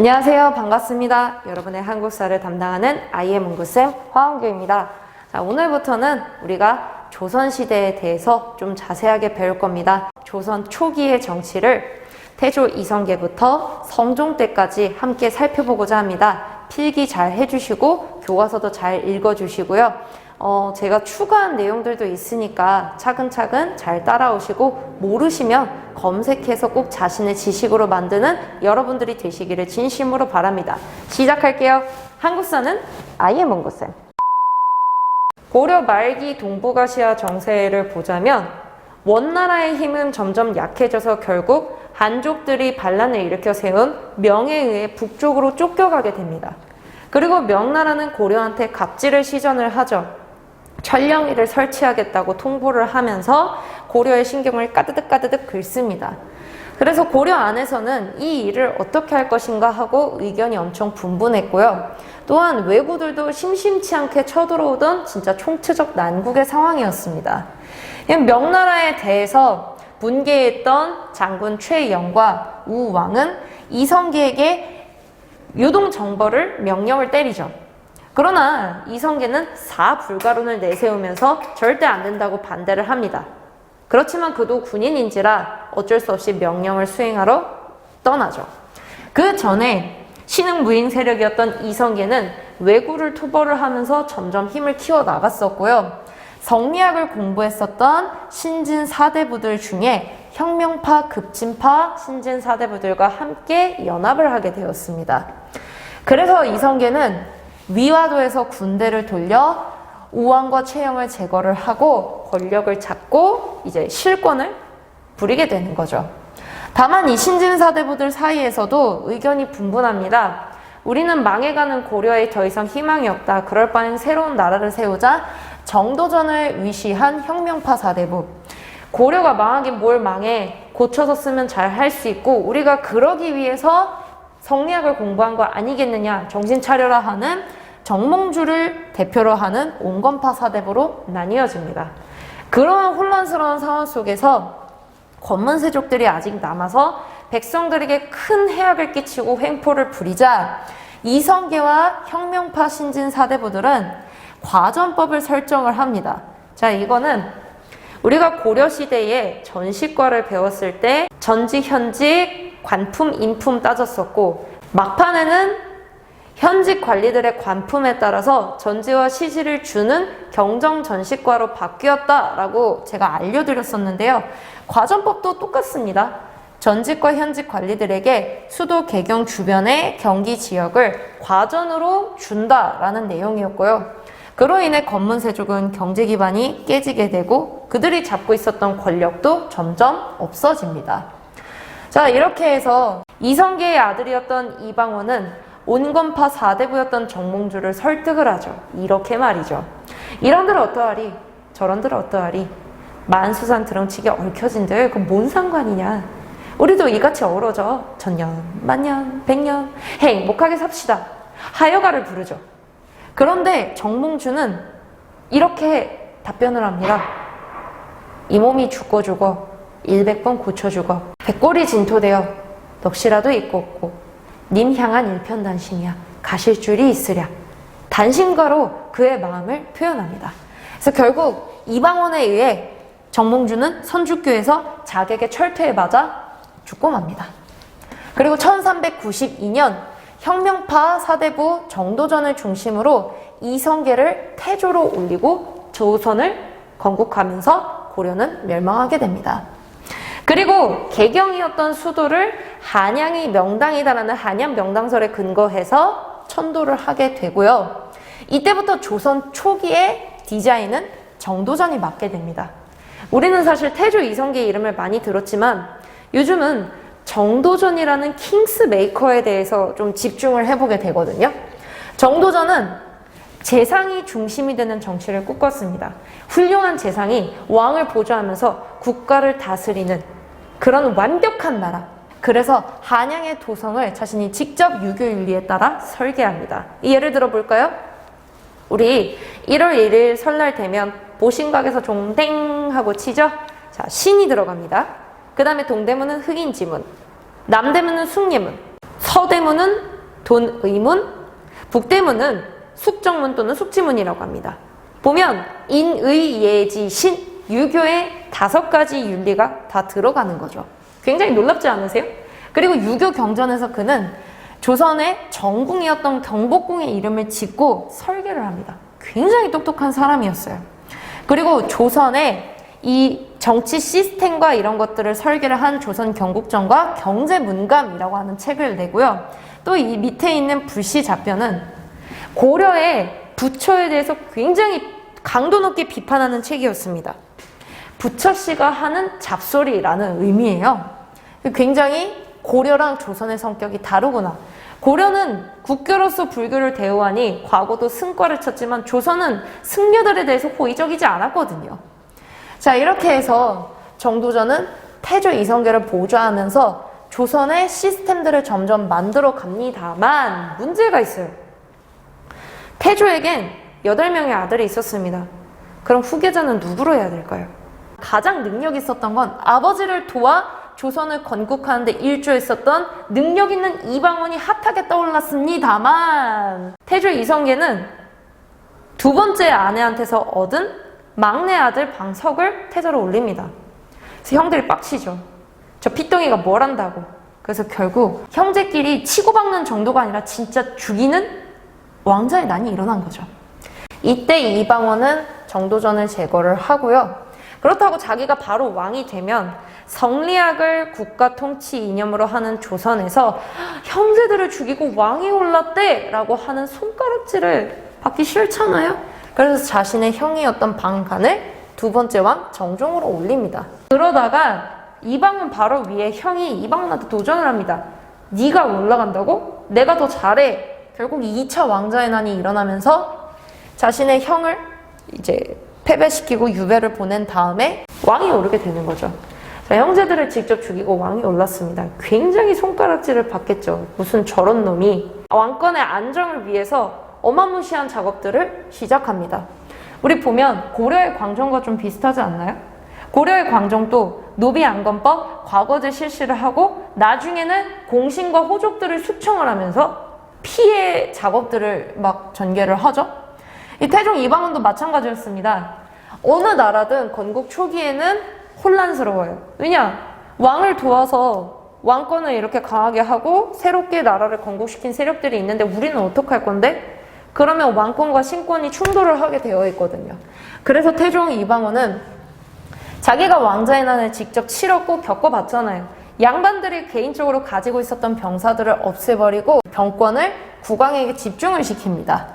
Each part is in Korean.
안녕하세요. 반갑습니다. 여러분의 한국사를 담당하는 아이의 문구쌤 화원규입니다. 자, 오늘부터는 우리가 조선시대에 대해서 좀 자세하게 배울 겁니다. 조선 초기의 정치를 태조 이성계부터 성종 때까지 함께 살펴보고자 합니다. 필기 잘 해주시고 교과서도 잘 읽어주시고요. 제가 추가한 내용들도 있으니까 차근차근 잘 따라오시고 모르시면 검색해서 꼭 자신의 지식으로 만드는 여러분들이 되시기를 진심으로 바랍니다. 시작할게요. 한국사는 아이의 문구쌤. 고려 말기 동북아시아 정세를 보자면 원나라의 힘은 점점 약해져서 결국 한족들이 반란을 일으켜 세운 명에 의해 북쪽으로 쫓겨가게 됩니다. 그리고 명나라는 고려한테 갑질을 시전을 하죠. 천령이를 설치하겠다고 통보를 하면서 고려의 신경을 까드득 긁습니다. 그래서 고려 안에서는 이 일을 어떻게 할 것인가 하고 의견이 엄청 분분했고요. 또한 왜구들도 심심치 않게 쳐들어오던 진짜 총체적 난국의 상황이었습니다. 명나라에 대해서 분개했던 장군 최영과 우왕은 이성계에게 유동정벌을 명령을 때리죠. 그러나 이성계는 사불가론을 내세우면서 절대 안 된다고 반대를 합니다. 그렇지만 그도 군인인지라 어쩔 수 없이 명령을 수행하러 떠나죠. 그 전에 신흥무잉 세력이었던 이성계는 왜구를 토벌을 하면서 점점 힘을 키워나갔었고요. 성리학을 공부했었던 신진사대부들 중에 혁명파, 급진파 신진사대부들과 함께 연합을 하게 되었습니다. 그래서 이성계는 위화도에서 군대를 돌려 우왕과 최영을 제거를 하고 권력을 잡고 이제 실권을 부리게 되는 거죠. 다만 이 신진사대부들 사이에서도 의견이 분분합니다. 우리는 망해가는 고려에 더 이상 희망이 없다. 그럴 바엔 새로운 나라를 세우자 정도전을 위시한 혁명파 사대부. 고려가 망하긴 뭘 망해. 고쳐서 쓰면 잘 할 수 있고 우리가 그러기 위해서 성리학을 공부한 거 아니겠느냐. 정신 차려라 하는 정몽주를 대표로 하는 온건파 사대부로 나뉘어집니다. 그러한 혼란스러운 상황 속에서 권문세족들이 아직 남아서 백성들에게 큰 해악을 끼치고 횡포를 부리자 이성계와 혁명파 신진사대부들은 과전법을 설정을 합니다. 자, 이거는 우리가 고려시대에 전시과를 배웠을 때 전직, 현직, 관품, 인품 따졌었고 막판에는 현직 관리들의 관품에 따라서 전지와 시지를 주는 경정전시과로 바뀌었다라고 제가 알려드렸었는데요. 과전법도 똑같습니다. 전직과 현직 관리들에게 수도 개경 주변의 경기 지역을 과전으로 준다라는 내용이었고요. 그로 인해 권문세족은 경제 기반이 깨지게 되고 그들이 잡고 있었던 권력도 점점 없어집니다. 자, 이렇게 해서 이성계의 아들이었던 이방원은 온건파 사대부였던 정몽주를 설득을 하죠. 이렇게 말이죠. 이런들 어떠하리? 저런들 어떠하리? 만수산 드렁치게 얽혀진들 그 뭔 상관이냐? 우리도 이같이 어우러져 천년, 만년, 백년 행복하게 삽시다. 하여가를 부르죠. 그런데 정몽주는 이렇게 답변을 합니다. 이 몸이 죽고 죽어 100번 고쳐 죽어 백골이 진토되어 넋이라도 있고 없고 님 향한 일편단심이야. 가실 줄이 있으랴. 단심가로 그의 마음을 표현합니다. 그래서 결국 이방원에 의해 정몽주는 선주교에서 자객의 철퇴에 맞아 죽고 맙니다. 그리고 1392년 혁명파 사대부 정도전을 중심으로 이성계를 태조로 올리고 조선을 건국하면서 고려는 멸망하게 됩니다. 그리고 개경이었던 수도를 한양이 명당이다라는 한양 명당설에 근거해서 천도를 하게 되고요. 이때부터 조선 초기의 디자인은 정도전이 맡게 됩니다. 우리는 사실 태조 이성계의 이름을 많이 들었지만 요즘은 정도전이라는 킹스 메이커에 대해서 좀 집중을 해보게 되거든요. 정도전은 재상이 중심이 되는 정치를 꿈꿨습니다. 훌륭한 재상이 왕을 보좌하면서 국가를 다스리는 그런 완벽한 나라. 그래서 한양의 도성을 자신이 직접 유교윤리에 따라 설계합니다. 예를 들어 볼까요? 우리 1월 1일 설날 되면 보신각에서 종댕 하고 치죠? 자, 신이 들어갑니다. 그 다음에 동대문은 흑인지문, 남대문은 숭례문, 서대문은 돈의문, 북대문은 숙정문 또는 숙지문이라고 합니다. 보면 인의예지신 유교의 5가지 윤리가 다 들어가는 거죠. 굉장히 놀랍지 않으세요? 그리고 유교 경전에서 그는 조선의 정궁이었던 경복궁의 이름을 짓고 설계를 합니다. 굉장히 똑똑한 사람이었어요. 그리고 조선의 이 정치 시스템과 이런 것들을 설계를 한 조선 경국정과 경제문감이라고 하는 책을 내고요. 또 이 밑에 있는 불시잡변은 고려의 부처에 대해서 굉장히 강도 높게 비판하는 책이었습니다. 부처씨가 하는 잡소리라는 의미예요. 굉장히 고려랑 조선의 성격이 다르구나. 고려는 국교로서 불교를 대우하니 과거도 승과를 쳤지만 조선은 승려들에 대해서 호의적이지 않았거든요. 자, 이렇게 해서 정도전은 태조 이성계를 보좌하면서 조선의 시스템들을 점점 만들어 갑니다만 문제가 있어요. 태조에겐 8명의 아들이 있었습니다. 그럼 후계자는 누구로 해야 될까요? 가장 능력 있었던 건 아버지를 도와 조선을 건국하는 데 일조했었던 능력 있는 이방원이 핫하게 떠올랐습니다만 태조 이성계는 2번째 아내한테서 얻은 막내 아들 방석을 태조로 올립니다. 그래서 형들이 빡치죠. 저 피똥이가 뭘 한다고. 그래서 결국 형제끼리 치고박는 정도가 아니라 진짜 죽이는 왕자의 난이 일어난 거죠. 이때 이방원은 정도전을 제거를 하고요. 그렇다고 자기가 바로 왕이 되면 성리학을 국가 통치 이념으로 하는 조선에서 형제들을 죽이고 왕이 올랐대 라고 하는 손가락질을 받기 싫잖아요. 그래서 자신의 형이었던 방간을 2번째 왕 정종으로 올립니다. 그러다가 이방원 바로 위에 형이 이방원한테 도전을 합니다. 네가 올라간다고? 내가 더 잘해. 결국 2차 왕자의 난이 일어나면서 자신의 형을 이제 패배시키고 유배를 보낸 다음에 왕이 오르게 되는 거죠. 자, 형제들을 직접 죽이고 왕이 올랐습니다. 굉장히 손가락질을 받겠죠. 무슨 저런 놈이. 왕권의 안정을 위해서 어마무시한 작업들을 시작합니다. 우리 보면 고려의 광정과 좀 비슷하지 않나요? 고려의 광정도 노비안건법, 과거제 실시를 하고 나중에는 공신과 호족들을 숙청을 하면서 피해 작업들을 막 전개를 하죠. 이 태종 이방원도 마찬가지였습니다. 어느 나라든 건국 초기에는 혼란스러워요. 왜냐? 왕을 도와서 왕권을 이렇게 강하게 하고 새롭게 나라를 건국시킨 세력들이 있는데 우리는 어떡할 건데? 그러면 왕권과 신권이 충돌을 하게 되어 있거든요. 그래서 태종 이방원은 자기가 왕자의 난을 직접 치렀고 겪어봤잖아요. 양반들이 개인적으로 가지고 있었던 병사들을 없애버리고 병권을 국왕에게 집중을 시킵니다.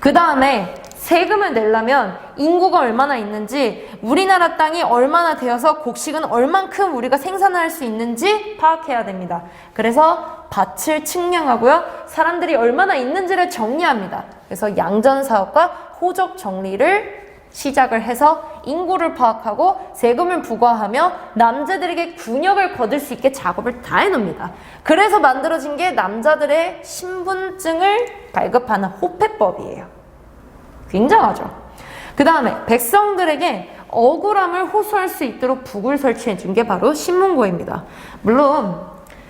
그 다음에 세금을 내려면 인구가 얼마나 있는지, 우리나라 땅이 얼마나 되어서 곡식은 얼만큼 우리가 생산할 수 있는지 파악해야 됩니다. 그래서 밭을 측량하고요. 사람들이 얼마나 있는지를 정리합니다. 그래서 양전사업과 호적 정리를 시작을 해서 인구를 파악하고 세금을 부과하며 남자들에게 균형을 거둘 수 있게 작업을 다 해놓습니다. 그래서 만들어진 게 남자들의 신분증을 발급하는 호패법이에요. 굉장하죠. 그 다음에 백성들에게 억울함을 호소할 수 있도록 북을 설치해 준 게 바로 신문고입니다. 물론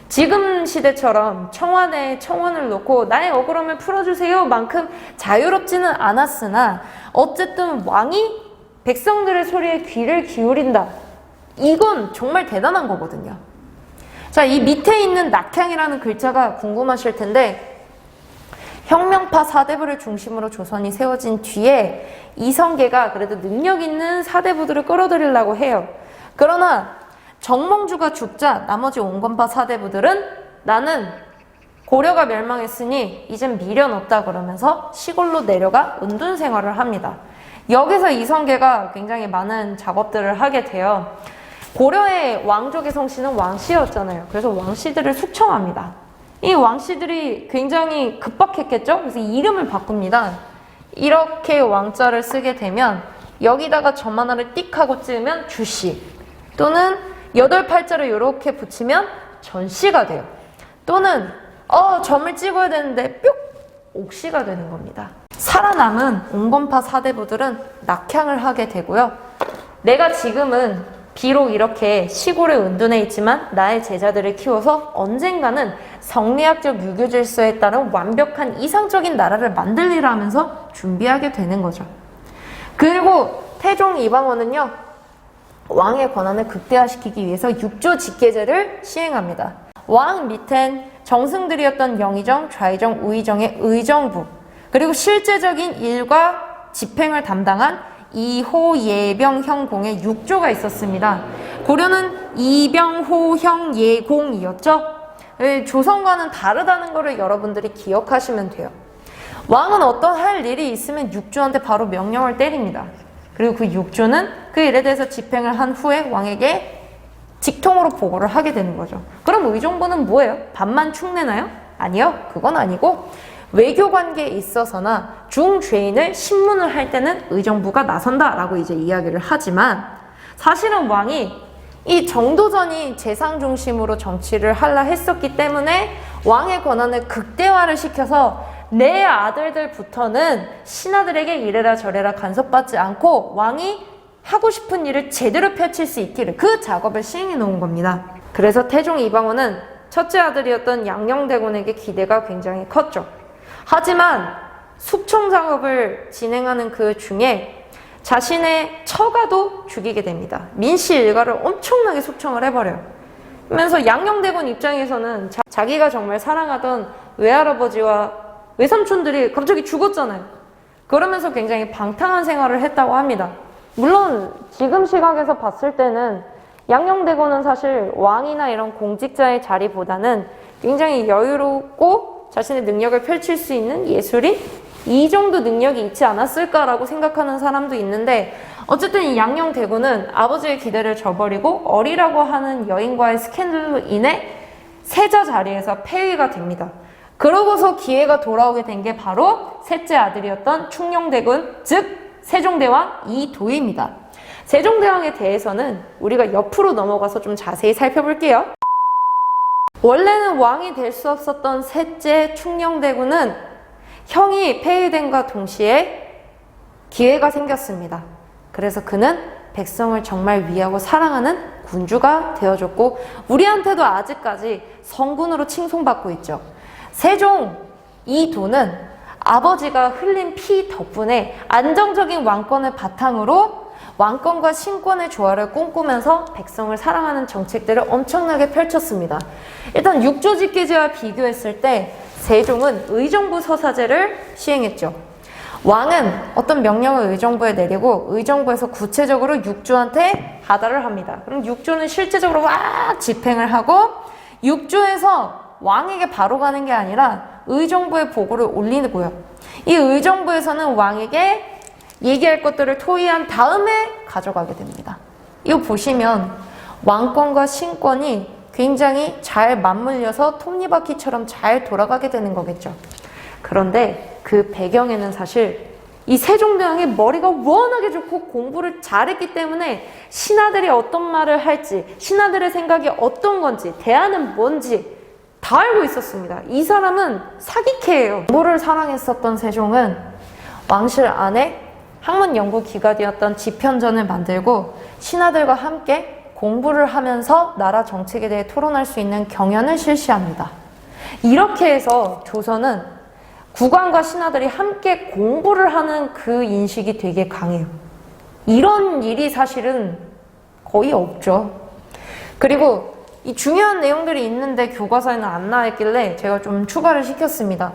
지금 시대처럼 청와대에 청원을 놓고 나의 억울함을 풀어주세요 만큼 자유롭지는 않았으나 어쨌든 왕이 백성들의 소리에 귀를 기울인다. 이건 정말 대단한 거거든요. 자, 이 밑에 있는 낙향이라는 글자가 궁금하실 텐데 혁명파 사대부를 중심으로 조선이 세워진 뒤에 이성계가 그래도 능력 있는 사대부들을 끌어들이려고 해요. 그러나 정몽주가 죽자 나머지 온건파 사대부들은 나는 고려가 멸망했으니 이젠 미련 없다 그러면서 시골로 내려가 은둔 생활을 합니다. 여기서 이성계가 굉장히 많은 작업들을 하게 돼요. 고려의 왕족의 성씨는 왕씨였잖아요. 그래서 왕씨들을 숙청합니다. 이 왕씨들이 굉장히 급박했겠죠? 그래서 이름을 바꿉니다. 이렇게 왕자를 쓰게 되면 여기다가 점 하나를 띡 하고 찍으면 주씨, 또는 8팔자를 이렇게 붙이면 전씨가 돼요. 또는 점을 찍어야 되는데 뿅! 옥씨가 되는 겁니다. 살아남은 온건파 사대부들은 낙향을 하게 되고요. 내가 지금은 비록 이렇게 시골에 은둔해 있지만 나의 제자들을 키워서 언젠가는 성리학적 유교 질서에 따른 완벽한 이상적인 나라를 만들리라 하면서 준비하게 되는 거죠. 그리고 태종 이방원은요, 왕의 권한을 극대화시키기 위해서 육조 직계제를 시행합니다. 왕 밑엔 정승들이었던 영의정, 좌의정, 우의정의 의정부, 그리고 실제적인 일과 집행을 담당한 이호, 예병, 형공의 육조가 있었습니다. 고려는 이병호, 형, 예공이었죠. 조선과는 다르다는 것을 여러분들이 기억하시면 돼요. 왕은 어떤 할 일이 있으면 육조한테 바로 명령을 때립니다. 그리고 그 육조는 그 일에 대해서 집행을 한 후에 왕에게 직통으로 보고를 하게 되는 거죠. 그럼 의정부는 뭐예요? 밥만 축내나요? 아니요, 그건 아니고 외교 관계에 있어서나 중죄인을 신문을 할 때는 의정부가 나선다라고 이제 이야기를 하지만, 사실은 왕이 이 정도전이 재상 중심으로 정치를 하려 했었기 때문에 왕의 권한을 극대화를 시켜서 내 아들들부터는 신하들에게 이래라 저래라 간섭받지 않고 왕이 하고 싶은 일을 제대로 펼칠 수 있기를, 그 작업을 시행해 놓은 겁니다. 그래서 태종 이방원은 첫째 아들이었던 양녕대군에게 기대가 굉장히 컸죠. 하지만 숙청 작업을 진행하는 그 중에 자신의 처가도 죽이게 됩니다. 민씨 일가를 엄청나게 숙청을 해버려요. 그러면서 양녕대군 입장에서는 자기가 정말 사랑하던 외할아버지와 외삼촌들이 갑자기 죽었잖아요. 그러면서 굉장히 방탕한 생활을 했다고 합니다. 물론 지금 시각에서 봤을 때는 양녕대군은 사실 왕이나 이런 공직자의 자리보다는 굉장히 여유롭고 자신의 능력을 펼칠 수 있는 예술인, 이 정도 능력이 있지 않았을까라고 생각하는 사람도 있는데, 어쨌든 이 양녕대군은 아버지의 기대를 저버리고 어리라고 하는 여인과의 스캔들로 인해 세자 자리에서 폐위가 됩니다. 그러고서 기회가 돌아오게 된 게 바로 셋째 아들이었던 충녕대군, 즉 세종대왕 이도입니다. 세종대왕에 대해서는 우리가 옆으로 넘어가서 좀 자세히 살펴볼게요. 원래는 왕이 될 수 없었던 셋째 충녕대군은 형이 폐위됨과 동시에 기회가 생겼습니다. 그래서 그는 백성을 정말 위하고 사랑하는 군주가 되어줬고, 우리한테도 아직까지 성군으로 칭송받고 있죠. 세종 이도는 아버지가 흘린 피 덕분에 안정적인 왕권을 바탕으로 왕권과 신권의 조화를 꿈꾸면서 백성을 사랑하는 정책들을 엄청나게 펼쳤습니다. 일단 육조직계제와 비교했을 때 세종은 의정부 서사제를 시행했죠. 왕은 어떤 명령을 의정부에 내리고 의정부에서 구체적으로 육조한테 하달을 합니다. 그럼 육조는 실제적으로 막 집행을 하고, 육조에서 왕에게 바로 가는 게 아니라 의정부에 보고를 올리고요. 이 의정부에서는 왕에게 얘기할 것들을 토의한 다음에 가져가게 됩니다. 이거 보시면 왕권과 신권이 굉장히 잘 맞물려서 톱니바퀴처럼 잘 돌아가게 되는 거겠죠. 그런데 그 배경에는 사실 이 세종대왕의 머리가 워낙에 좋고 공부를 잘했기 때문에 신하들이 어떤 말을 할지, 신하들의 생각이 어떤 건지, 대안은 뭔지 다 알고 있었습니다. 이 사람은 사기캐예요. 공부를 사랑했었던 세종은 왕실 안에 학문 연구 기관이었던 집현전을 만들고 신하들과 함께 공부를 하면서 나라 정책에 대해 토론할 수 있는 경연을 실시합니다. 이렇게 해서 조선은 국왕과 신하들이 함께 공부를 하는 그 인식이 되게 강해요. 이런 일이 사실은 거의 없죠. 그리고 이 중요한 내용들이 있는데 교과서에는 안 나와 있길래 제가 좀 추가를 시켰습니다.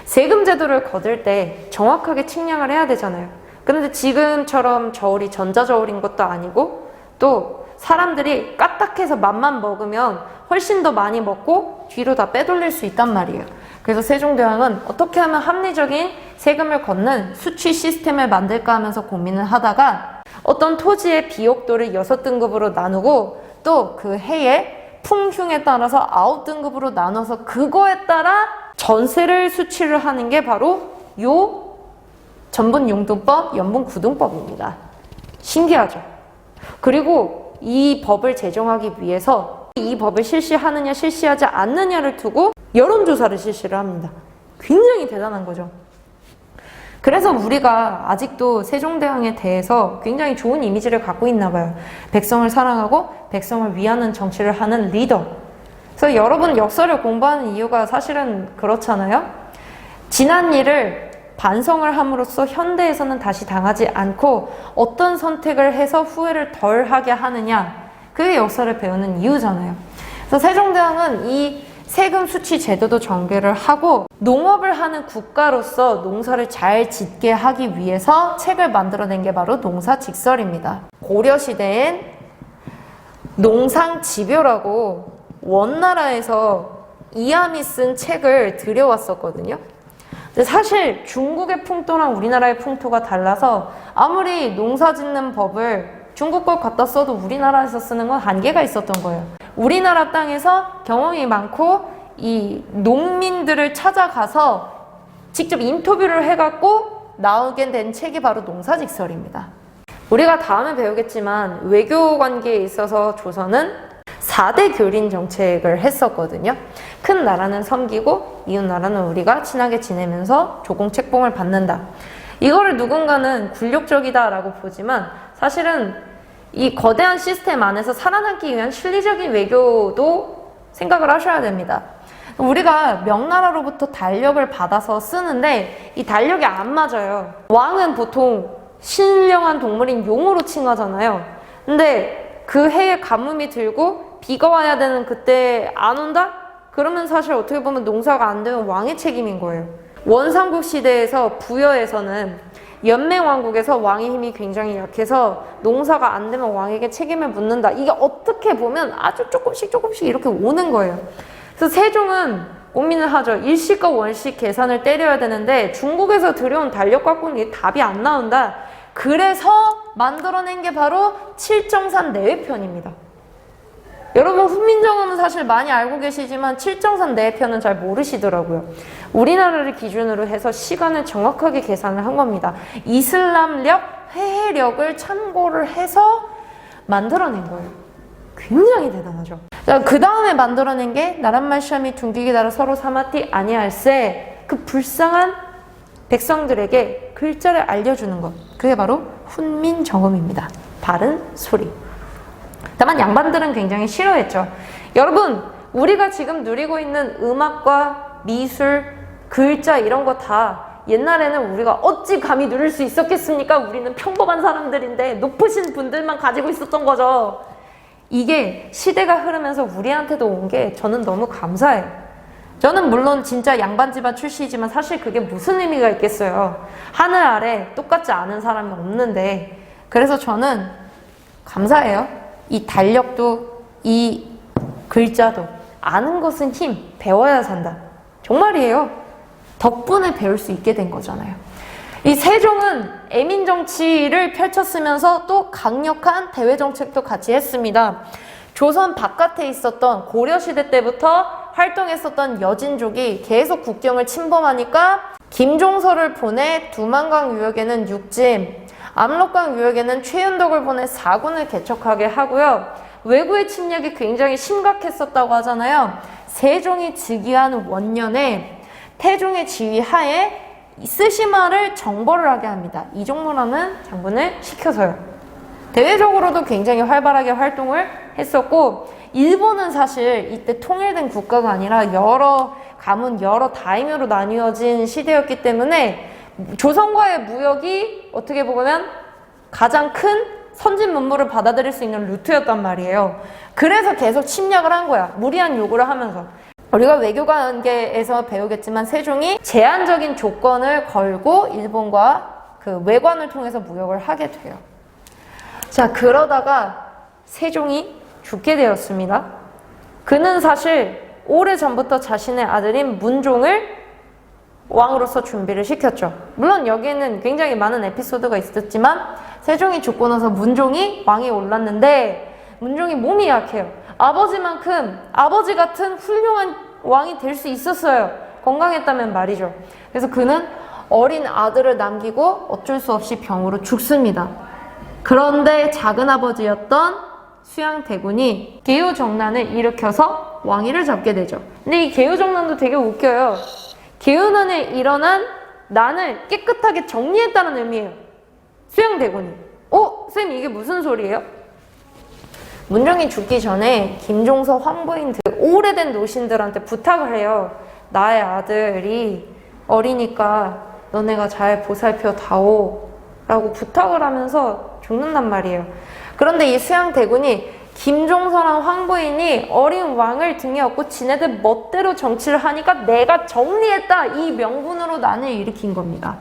세금 제도를 거둘 때 정확하게 측량을 해야 되잖아요. 그런데 지금처럼 저울이 전자저울인 것도 아니고, 또 사람들이 까딱해서 맘만 먹으면 훨씬 더 많이 먹고 뒤로 다 빼돌릴 수 있단 말이에요. 그래서 세종대왕은 어떻게 하면 합리적인 세금을 걷는 수취 시스템을 만들까 하면서 고민을 하다가 어떤 토지의 비옥도를 6등급으로 나누고, 또 그 해에 풍흉에 따라서 9등급으로 나눠서 그거에 따라 전세를 수취를 하는 게 바로 요 전분융도법, 연분구등법입니다. 신기하죠? 그리고 이 법을 제정하기 위해서 이 법을 실시하느냐 실시하지 않느냐를 두고 여론조사를 실시를 합니다. 굉장히 대단한 거죠. 그래서 우리가 아직도 세종대왕에 대해서 굉장히 좋은 이미지를 갖고 있나 봐요. 백성을 사랑하고 백성을 위하는 정치를 하는 리더. 그래서 여러분 역사를 공부하는 이유가 사실은 그렇잖아요. 지난 일을 반성을 함으로써 현대에서는 다시 당하지 않고 어떤 선택을 해서 후회를 덜 하게 하느냐, 그게 역사를 배우는 이유잖아요. 그래서 세종대왕은 이 세금 수치 제도도 전개를 하고 농업을 하는 국가로서 농사를 잘 짓게 하기 위해서 책을 만들어낸 게 바로 농사직설입니다. 고려시대엔 농상집요라고 원나라에서 이함이 쓴 책을 들여왔었거든요. 근데 사실 중국의 풍토랑 우리나라의 풍토가 달라서 아무리 농사 짓는 법을 중국 걸 갖다 써도 우리나라에서 쓰는 건 한계가 있었던 거예요. 우리나라 땅에서 경험이 많고 이 농민들을 찾아가서 직접 인터뷰를 해갖고 나오게 된 책이 바로 농사직설입니다. 우리가 다음에 배우겠지만 외교 관계에 있어서 조선은 4대 교린 정책을 했었거든요. 큰 나라는 섬기고 이웃 나라는 우리가 친하게 지내면서 조공책봉을 받는다. 이거를 누군가는 굴욕적이다 라고 보지만 사실은 이 거대한 시스템 안에서 살아남기 위한 실리적인 외교도 생각을 하셔야 됩니다. 우리가 명나라로부터 달력을 받아서 쓰는데 이 달력이 안 맞아요. 왕은 보통 신령한 동물인 용으로 칭하잖아요. 근데 그 해에 가뭄이 들고 비가 와야 되는 그때 안 온다? 그러면 사실 어떻게 보면 농사가 안 되면 왕의 책임인 거예요. 원삼국 시대에서 부여에서는 연맹왕국에서 왕의 힘이 굉장히 약해서 농사가 안 되면 왕에게 책임을 묻는다. 이게 어떻게 보면 아주 조금씩 이렇게 오는 거예요. 그래서 세종은 고민을 하죠. 일시과 원시 계산을 때려야 되는데 중국에서 들여온 달력 갖고는 답이 안 나온다. 그래서 만들어낸 게 바로 칠정산 내외편입니다. 여러분 훈민정음은 사실 많이 알고 계시지만 칠정산 내외편은 잘 모르시더라고요. 우리나라를 기준으로 해서 시간을 정확하게 계산을 한 겁니다. 이슬람력, 회해력을 참고를 해서 만들어낸 거예요. 굉장히 대단하죠. 그 다음에 만들어낸 게 나란말 시험이 둥기게 달아 서로 사마티 아니할세, 그 불쌍한 백성들에게 글자를 알려주는 것, 그게 바로 훈민정음입니다. 바른 소리. 다만 양반들은 굉장히 싫어했죠. 여러분, 우리가 지금 누리고 있는 음악과 미술, 글자 이런 거 다 옛날에는 우리가 어찌 감히 누릴 수 있었겠습니까? 우리는 평범한 사람들인데 높으신 분들만 가지고 있었던 거죠. 이게 시대가 흐르면서 우리한테도 온 게 저는 너무 감사해요. 저는 물론 진짜 양반 집안 출신이지만 사실 그게 무슨 의미가 있겠어요. 하늘 아래 똑같지 않은 사람이 없는데, 그래서 저는 감사해요. 이 달력도 이 글자도 아는 것은 힘, 배워야 산다. 정말이에요. 덕분에 배울 수 있게 된 거잖아요. 이 세종은 애민 정치를 펼쳤으면서 또 강력한 대외 정책도 같이 했습니다. 조선 바깥에 있었던 고려시대 때부터 활동했었던 여진족이 계속 국경을 침범하니까 김종서를 보내 두만강 유역에는 육진, 압록강 유역에는 최윤덕을 보내 사군을 개척하게 하고요. 외구의 침략이 굉장히 심각했었다고 하잖아요. 세종이 즉위한 원년에 태종의 지휘 하에 스시마를 정벌을 하게 합니다. 이종무라는 장군을 시켜서요. 대외적으로도 굉장히 활발하게 활동을 했었고, 일본은 사실 이때 통일된 국가가 아니라 여러 가문, 여러 다임요로 나뉘어진 시대였기 때문에 조선과의 무역이 어떻게 보면 가장 큰 선진 문물을 받아들일 수 있는 루트였단 말이에요. 그래서 계속 침략을 한 거야. 무리한 요구를 하면서. 우리가 외교관계에서 배우겠지만 세종이 제한적인 조건을 걸고 일본과 그 외관을 통해서 무역을 하게 돼요. 자, 그러다가 세종이 죽게 되었습니다. 그는 사실 오래전부터 자신의 아들인 문종을 왕으로서 준비를 시켰죠. 물론 여기에는 굉장히 많은 에피소드가 있었지만 세종이 죽고 나서 문종이 왕에 올랐는데 문종이 몸이 약해요. 아버지만큼 아버지 같은 훌륭한 왕이 될 수 있었어요. 건강했다면 말이죠. 그래서 그는 어린 아들을 남기고 어쩔 수 없이 병으로 죽습니다. 그런데 작은아버지였던 수양대군이 계유정난을 일으켜서 왕위를 잡게 되죠. 근데 이 계유정난도 되게 웃겨요. 계유난에 일어난 난을 깨끗하게 정리했다는 의미예요. 수양대군이. 쌤 이게 무슨 소리예요? 문종이 죽기 전에 김종서, 황보인 등 오래된 노신들한테 부탁을 해요. 나의 아들이 어리니까 너네가 잘 보살펴 다오 라고 부탁을 하면서 죽는단 말이에요. 그런데 이 수양대군이 김종서랑 황보인이 어린 왕을 등에 업고 지네들 멋대로 정치를 하니까 내가 정리했다, 이 명분으로 난을 일으킨 겁니다.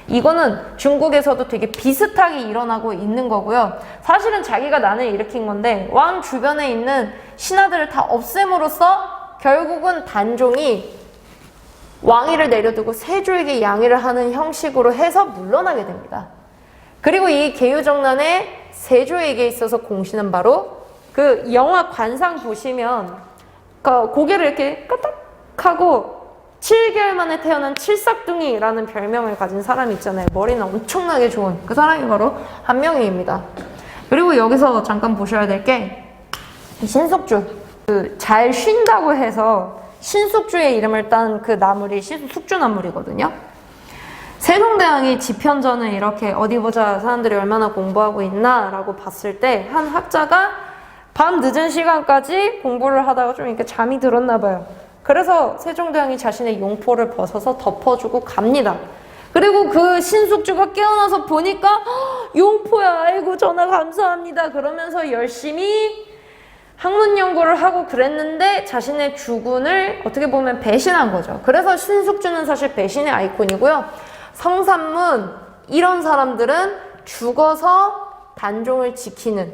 이거는 중국에서도 되게 비슷하게 일어나고 있는 거고요. 사실은 자기가 난을 일으킨 건데 왕 주변에 있는 신하들을 다 없앰으로써 결국은 단종이 왕위를 내려두고 세조에게 양해를 하는 형식으로 해서 물러나게 됩니다. 그리고 이 계유정난의 세조에게 있어서 공신은 바로 그 영화 관상 보시면 고개를 이렇게 까딱하고 7개월 만에 태어난 칠삭둥이라는 별명을 가진 사람이 있잖아요. 머리는 엄청나게 좋은 그 사람이 바로 한명희입니다. 그리고 여기서 잠깐 보셔야 될 게 신숙주, 잘 쉰다고 해서 신숙주의 이름을 딴 그 나물이 숙주나물이거든요. 세종대왕이 지편전을 이렇게 어디 보자 사람들이 얼마나 공부하고 있나 라고 봤을 때 한 학자가 밤 늦은 시간까지 공부를 하다가 좀 이렇게 잠이 들었나 봐요. 그래서 세종대왕이 자신의 용포를 벗어서 덮어주고 갑니다. 그리고 그 신숙주가 깨어나서 보니까 용포야, 아이고 전하 감사합니다 그러면서 열심히 학문 연구를 하고 그랬는데 자신의 주군을 어떻게 보면 배신한 거죠. 그래서 신숙주는 사실 배신의 아이콘이고요. 성산문 이런 사람들은 죽어서 단종을 지키는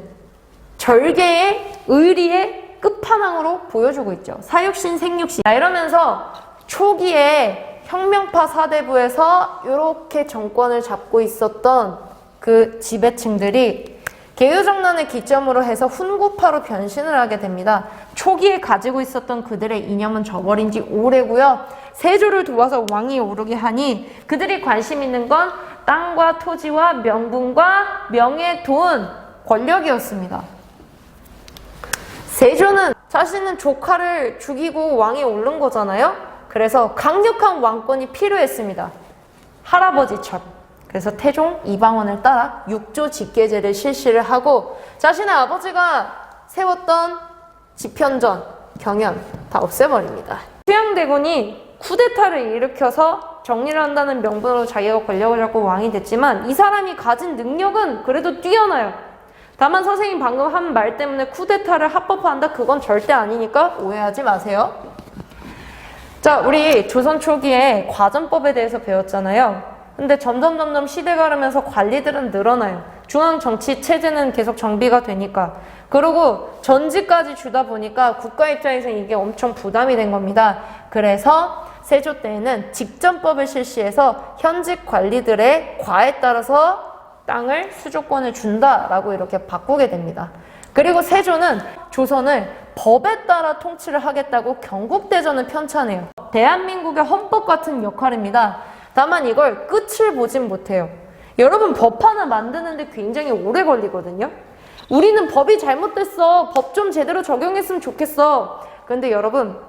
절개의 의리의 끝판왕으로 보여주고 있죠. 사육신, 생육신. 이러면서 초기에 혁명파 사대부에서 이렇게 정권을 잡고 있었던 그 지배층들이 계유정난을 기점으로 해서 훈구파로 변신을 하게 됩니다. 초기에 가지고 있었던 그들의 이념은 저버린 지 오래고요. 세조를 도와서 왕위에 오르게 하니 그들이 관심 있는 건 땅과 토지와 명분과 명예, 돈, 권력이었습니다. 세조는 자신은 조카를 죽이고 왕에 오른 거잖아요. 그래서 강력한 왕권이 필요했습니다. 할아버지처럼. 그래서 태종 이방원을 따라 육조 직계제를 실시를 하고 자신의 아버지가 세웠던 지편전, 경연 다 없애버립니다. 수양대군이 쿠데타를 일으켜서 정리를 한다는 명분으로 자기가 권력을 잡고 왕이 됐지만 이 사람이 가진 능력은 그래도 뛰어나요. 다만 선생님 방금 한 말 때문에 쿠데타를 합법화한다? 그건 절대 아니니까 오해하지 마세요. 자, 우리 조선 초기에 과전법에 대해서 배웠잖아요. 근데 점점 시대가 흐르면서 관리들은 늘어나요. 중앙정치 체제는 계속 정비가 되니까. 그리고 전지까지 주다 보니까 국가 입장에서 이게 엄청 부담이 된 겁니다. 그래서 세조 때에는 직전법을 실시해서 현직 관리들의 과에 따라서 땅을 수조권을 준다라고 이렇게 바꾸게 됩니다. 그리고 세조는 조선을 법에 따라 통치를 하겠다고 경국대전을 편찬해요. 대한민국의 헌법 같은 역할입니다. 다만 이걸 끝을 보진 못해요. 여러분 법 하나 만드는데 굉장히 오래 걸리거든요. 우리는 법이 잘못됐어. 법 좀 제대로 적용했으면 좋겠어. 그런데 여러분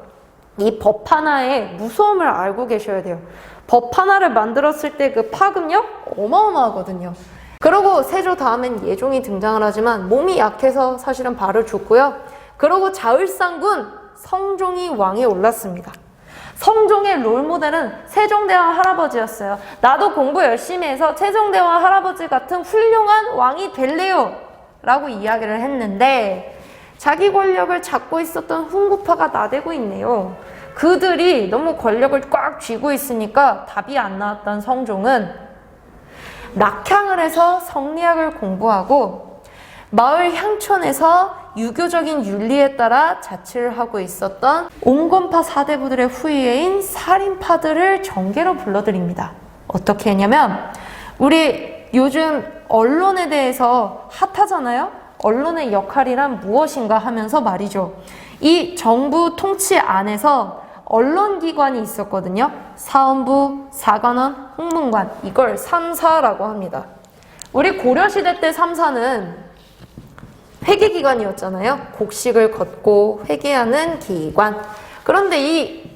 이 법 하나의 무서움을 알고 계셔야 돼요. 법 하나를 만들었을 때 그 파급력 어마어마하거든요. 그리고 세조 다음엔 예종이 등장을 하지만 몸이 약해서 사실은 발을 줬고요. 그리고 자을상군 성종이 왕에 올랐습니다. 성종의 롤모델은 세종대왕 할아버지였어요. 나도 공부 열심히 해서 세종대왕 할아버지 같은 hul륭한 왕이 될래요 라고 이야기를 했는데 자기 권력을 잡고 있었던 훈구파가 나대고 있네요. 그들이 너무 권력을 꽉 쥐고 있으니까 답이 안 나왔던 성종은 낙향을 해서 성리학을 공부하고 마을 향촌에서 유교적인 윤리에 따라 자치를 하고 있었던 옹건파 사대부들의 후예인 살인파들을 정계로 불러들입니다. 어떻게 했냐면 우리 요즘 언론에 대해서 핫하잖아요. 언론의 역할이란 무엇인가 하면서 말이죠. 이 정부 통치 안에서 언론기관이 있었거든요. 사헌부, 사관원, 홍문관, 이걸 3사라고 합니다. 우리 고려시대 때 3사는 회계기관이었잖아요. 곡식을 걷고 회계하는 기관. 그런데 이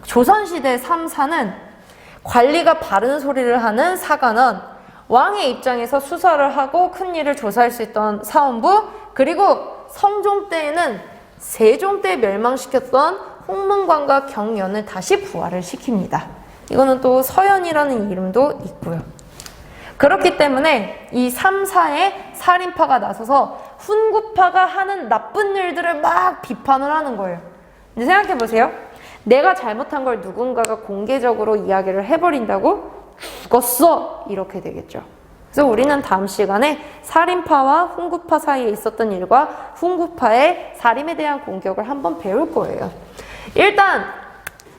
조선시대 3사는 관리가 바른 소리를 하는 사관원, 왕의 입장에서 수사를 하고 큰 일을 조사할 수 있던 사원부, 그리고 성종 때에는 세종 때 멸망시켰던 홍문관과 경연을 다시 부활을 시킵니다. 이거는 또 서연이라는 이름도 있고요. 그렇기 때문에 이 3, 4의 살인파가 나서서 훈구파가 하는 나쁜 일들을 막 비판을 하는 거예요. 이제 생각해 보세요. 내가 잘못한 걸 누군가가 공개적으로 이야기를 해버린다고 죽었어! 이렇게 되겠죠. 그래서 우리는 다음 시간에 살인파와 훈구파 사이에 있었던 일과 훈구파의 살인에 대한 공격을 한번 배울 거예요. 일단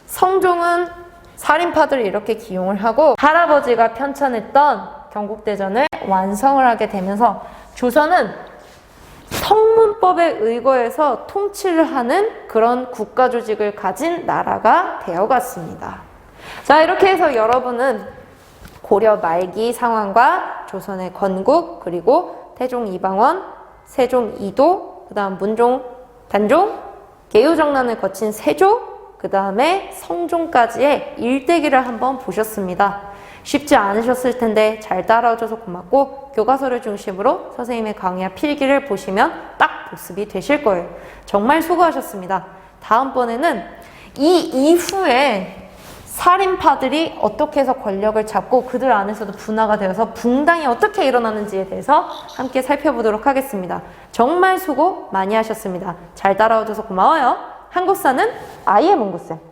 성종은 살인파들을 이렇게 기용을 하고 할아버지가 편찬했던 경국대전을 완성을 하게 되면서 조선은 성문법에 의거해서 통치를 하는 그런 국가 조직을 가진 나라가 되어갔습니다. 자, 이렇게 해서 여러분은 고려 말기 상황과 조선의 건국, 그리고 태종 이방원, 세종 이도, 그 다음 문종, 단종, 개유정난을 거친 세조, 그 다음에 성종까지의 일대기를 한번 보셨습니다. 쉽지 않으셨을 텐데 잘 따라와줘서 고맙고 교과서를 중심으로 선생님의 강의와 필기를 보시면 딱 복습이 되실 거예요. 정말 수고하셨습니다. 다음번에는 이 이후에 살인파들이 어떻게 해서 권력을 잡고 그들 안에서도 분화가 되어서 붕당이 어떻게 일어나는지에 대해서 함께 살펴보도록 하겠습니다. 정말 수고 많이 하셨습니다. 잘 따라와줘서 고마워요. 한국사는 아이의 문구쌤.